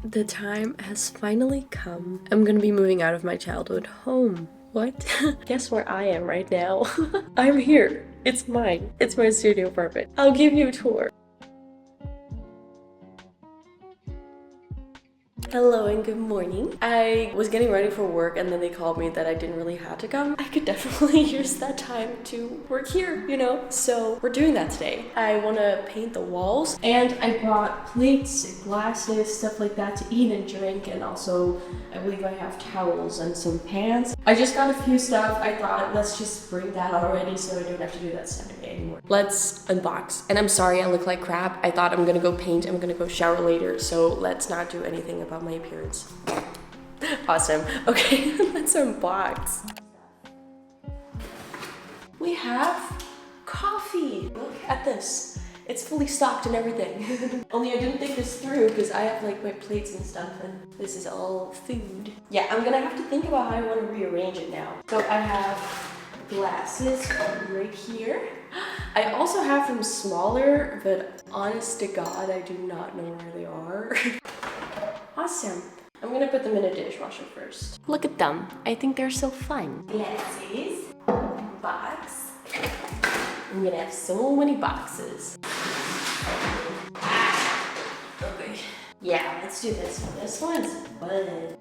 The time has finally come. I'm gonna be moving out of my childhood home. What? Guess where I am right now? I'm here. It's mine. It's my studio apartment. I'll give you a tour. Hello and good morning. I was getting ready for work and then they called me that I didn't really have to come. I could definitely use that time to work here, you know? So we're doing that today. I want to paint the walls and I brought plates and glasses, stuff like that to eat and drink, and also I believe I have towels and some pans. I just got a few stuff. I thought let's just bring that already so I don't have to do that Saturday anymore. Let's unbox. And I'm sorry I look like crap. I thought I'm gonna go paint, I'm gonna go shower later, so let's not do anything about my appearance. Awesome. Okay, let's unbox. We have coffee. Look at this. It's fully stocked and everything. Only I didn't think this through because I have like my plates and stuff and this is all food. Yeah, I'm gonna have to think about how I want to rearrange it now. So I have glasses right here. I also have them smaller, but honest to God, I do not know where they are. Awesome. I'm gonna put them in a dishwasher first. Look at them. I think they're so fun. Glasses. Box. I'm gonna have so many boxes. Okay. Yeah, let's do this one. This one's fun.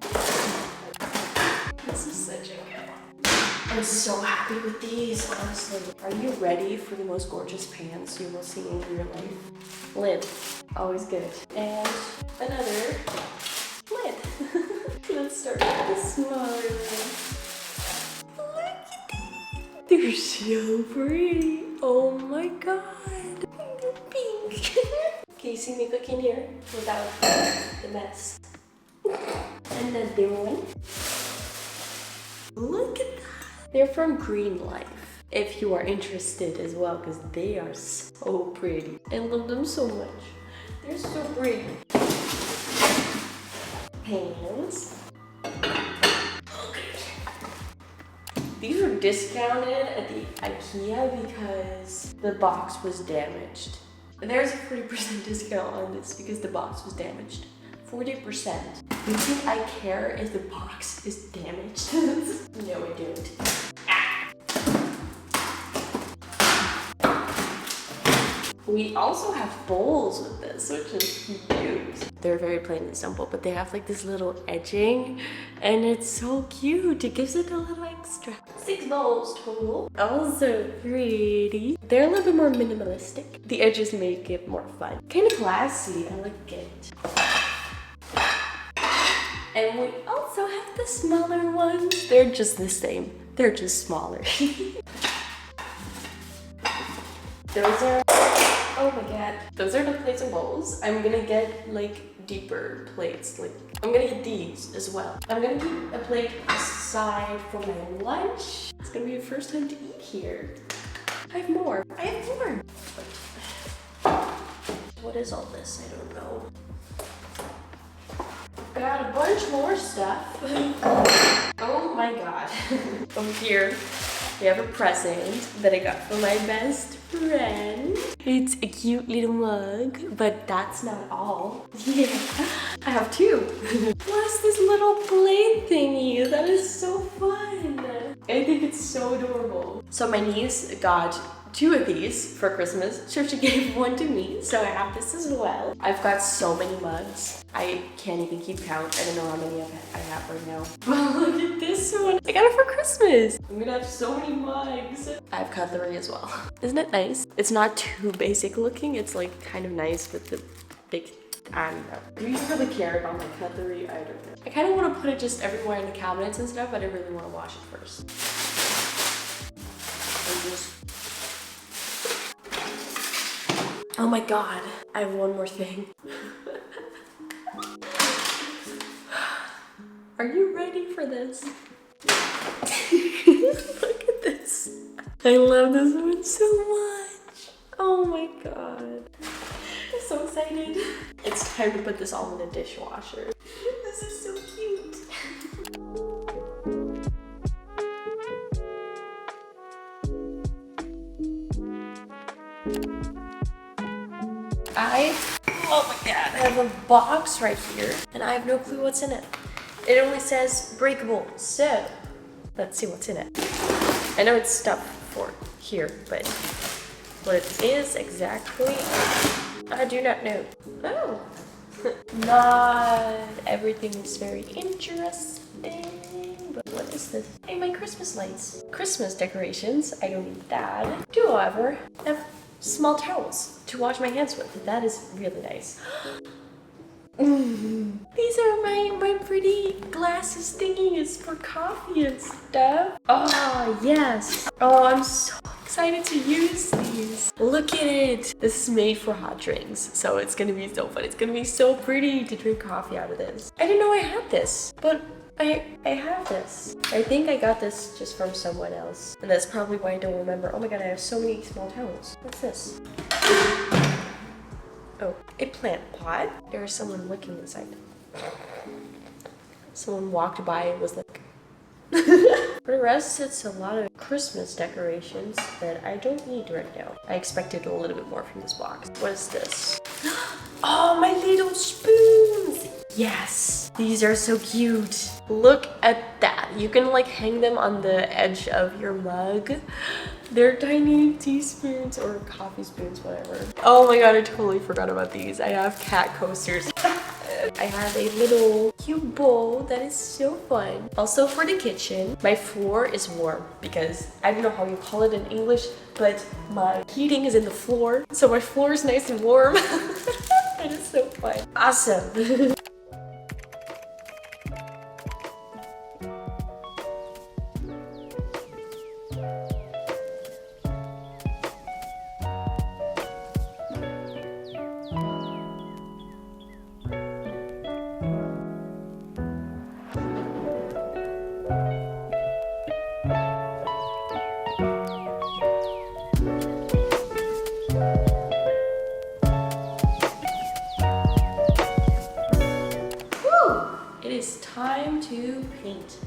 This is such a good one. I'm so happy with these, honestly. Are you ready for the most gorgeous pants you will see in your life? Lid. Always good. And another lid. Let's start with the smaller one. Look at these. They're so pretty. Oh my god. They're pink. Can you see me cooking here without the mess? Another one. Look at that. They're from Green Life. If you are interested as well, because they are so pretty. I love them so much. They're so pretty. Pans. These were discounted at the IKEA because the box was damaged. There's a 40% discount on this because the box was damaged. 40%. You think I care if the box is damaged? No, I don't. We also have bowls with this, which is cute. They're very plain and simple, but they have like this little edging and it's so cute. It gives it a little extra. 6 bowls total. Also pretty. They're a little bit more minimalistic. The edges make it more fun. Kind of classy, I like it. And we also have the smaller ones. They're just the same. They're just smaller. Those are, oh my god. Those are the plates and bowls. I'm gonna get like deeper plates. Like I'm gonna get these as well. I'm gonna keep a plate aside for my lunch. It's gonna be the first time to eat here. I have more. I have more. What is all this? I don't know. Got a bunch more stuff. Oh my god. Over here, we have a present that I got from my best friend. It's a cute little mug, but that's not all. Yeah, I have 2. Plus this little plate thingy. That is so fun. I think it's so adorable. So my niece got 2 of these for Christmas, so she gave 1 to me, so I have this as well. I've got so many mugs. I can't even keep count. I don't know how many I have right now. But look at this one. I got it for Christmas. I'm gonna have so many mugs. I have cutlery as well. Isn't it nice? It's not too basic looking. It's like kind of nice with the big, I don't know. Do you really care about my cutlery? I don't know. I kind of want to put it just everywhere in the cabinets and stuff, but I really want to wash it first. Oh my god, I have one more thing. Are you ready for this? Look at this. I love this one so much. Oh my god. I'm so excited. It's time to put this all in the dishwasher. This is so cute. Oh my god, I have a box right here, and I have no clue what's in it. It only says breakable, so let's see what's in it. I know it's stuff for here, but what it is exactly, I do not know. Oh, not everything is very interesting, but what is this? Hey, my Christmas lights. Christmas decorations, I don't need that. Do, however, have small towels to wash my hands with. That is really nice. These are my pretty glasses thingies for coffee and stuff. Oh, yes. Oh, I'm so excited to use these. Look at it. This is made for hot drinks, so it's gonna be so fun. It's gonna be so pretty to drink coffee out of this. I didn't know I had this, but I have this. I think I got this just from someone else, and that's probably why I don't remember. Oh my god, I have so many small towels. What's this? Oh, a plant pot. There is someone looking inside. Someone walked by and was like... For the rest, it's a lot of Christmas decorations that I don't need right now. I expected a little bit more from this box. What is this? Oh, my little spoons! Yes! These are so cute. Look at that. You can like hang them on the edge of your mug. They're tiny teaspoons or coffee spoons, whatever. Oh my god, I totally forgot about these. I have cat coasters. I have a little cute bowl that is so fun. Also for the kitchen, my floor is warm because I don't know how you call it in English, but my heating is in the floor. So my floor is nice and warm. That is so fun. Awesome. It is time to paint.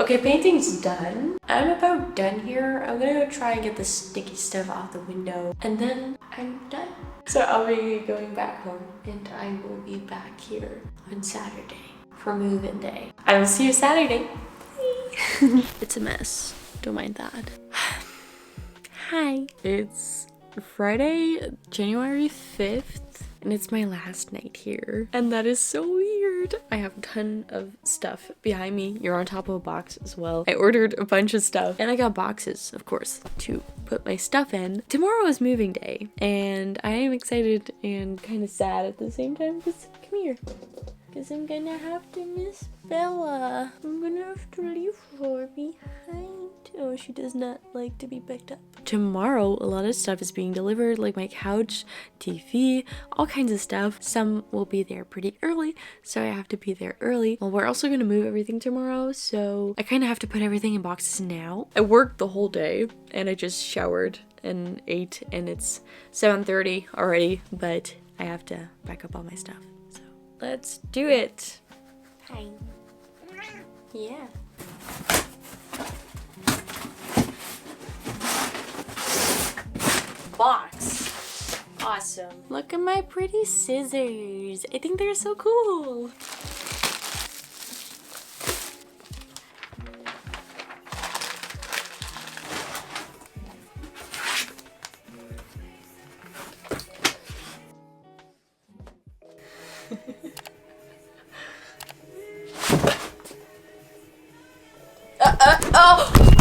Okay, painting's done. I'm about done here. I'm gonna try and get the sticky stuff off the window, and then I'm done. So I'll be going back home, and I will be back here on Saturday for move-in day. I will see you Saturday. It's a mess. Don't mind that. Hi. It's Friday, January 5th. And it's my last night here. And that is so weird. I have a ton of stuff behind me. You're on top of a box as well. I ordered a bunch of stuff and I got boxes, of course, to put my stuff in. Tomorrow is moving day and I am excited and kind of sad at the same time because come here. Because I'm gonna have to miss Bella. I'm gonna have to leave her behind. Oh, she does not like to be picked up. Tomorrow, a lot of stuff is being delivered, like my couch, TV, all kinds of stuff. Some will be there pretty early, so I have to be there early. Well, we're also gonna move everything tomorrow, so I kind of have to put everything in boxes now. I worked the whole day, and I just showered and ate, and it's 7:30 already, but I have to pack up all my stuff. Let's do it. Hi. Yeah. Box. Awesome. Look at my pretty scissors. I think they're so cool.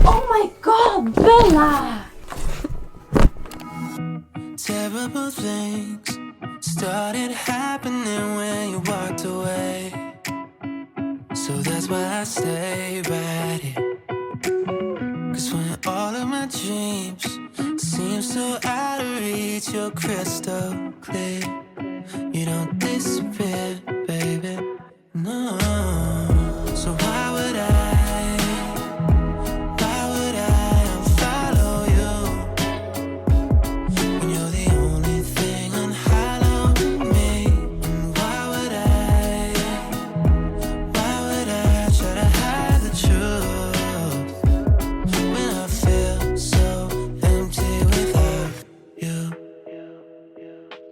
Oh my god, Bella! Terrible things started happening when you walked away. So that's why I stay right here. Cause when all of my dreams seem so out of reach, you're crystal clear. You don't disappear.